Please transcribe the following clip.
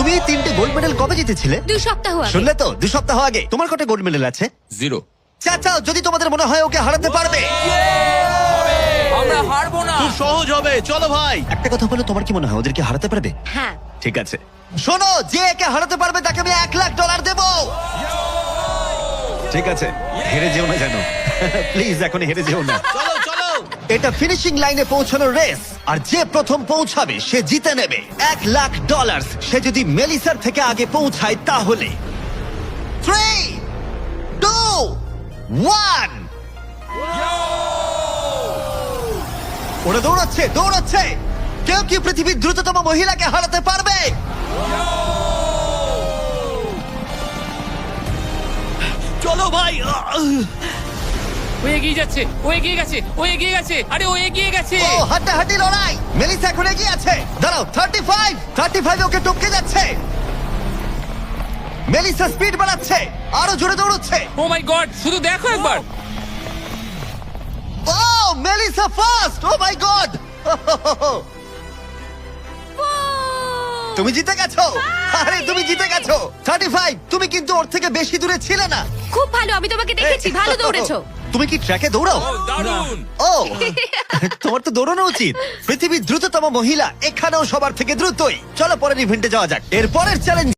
তুমি এই 3টে গোল্ড মেডেল কবে জিতেছিলে? 2 সপ্তাহ আগে। শুনলে তো, 2 সপ্তাহ আগে। তোমার কটা গোল্ড মেডেল আছে? 0। চাচাও, যদি তোমাদের মনে হয় ওকে হারাতে পারবে। আমরা হারবো না। খুব সহজ হবে, চলো ভাই। একটা কথা বলো, তোমার কি মনে হয় ওদেরকে হারাতে পারবে? হ্যাঁ। ঠিক আছে, শোনো, যে একে হারাতে পারবে তাকে আমি $1,00,000 দেবো। ঠিক আছে, হেরে যেও না জানো। প্লিজ এখন হেরে যেও না। চলো চলো। এটা ফিনিশিং লাইনে পৌঁছানোর রেস, আর যে প্রথম পৌঁছাবে সে জিতে নেবে $1,00,000। সে যদি মেলিসার থেকে আগে পৌঁছায় তাহলে 3, 2, 1। ওরা দৌড়াচ্ছে দৌড়াচ্ছে। কেউ কি পৃথিবীর দ্রুততম মহিলাকে হারাতে পারবে? চলো ভাই। ও এগিয়ে যাচ্ছে, ও এগিয়ে গেছে, ও এগিয়ে গেছে, আরে ও এগিয়ে গেছে। ও হাড্ডাহাড্ডি লড়াই। মেলিসা এখন এগিয়ে আছে। দাঁড়াও, 35 ওকে টপকে যাচ্ছে। মেলিসা স্পিড বাড়াচ্ছে, আরো জোরে দৌড়চ্ছে। ও মাই গড, শুধু দেখো একবার। Oh Melissa first. ও মাই গড, তুমি জিতে গেছো। আরে তুমি জিতে গেছো। 35, তুমি কিন্তু ওর থেকে বেশি দূরে ছিলে না। খুব ভালো, আমি তোমাকে দেখেছি, ভালো দৌড়েছো। তুমি কি ট্র্যাকে দৌড়াও? ও দারুণ। ও, তোমার তো দৌড়ানো উচিত। পৃথিবীর দ্রুততম মহিলা এখানেও সবার থেকে দ্রুতই। চলো পরের ইভেন্টে যাওয়া যাক। এর পরের চ্যালেঞ্জ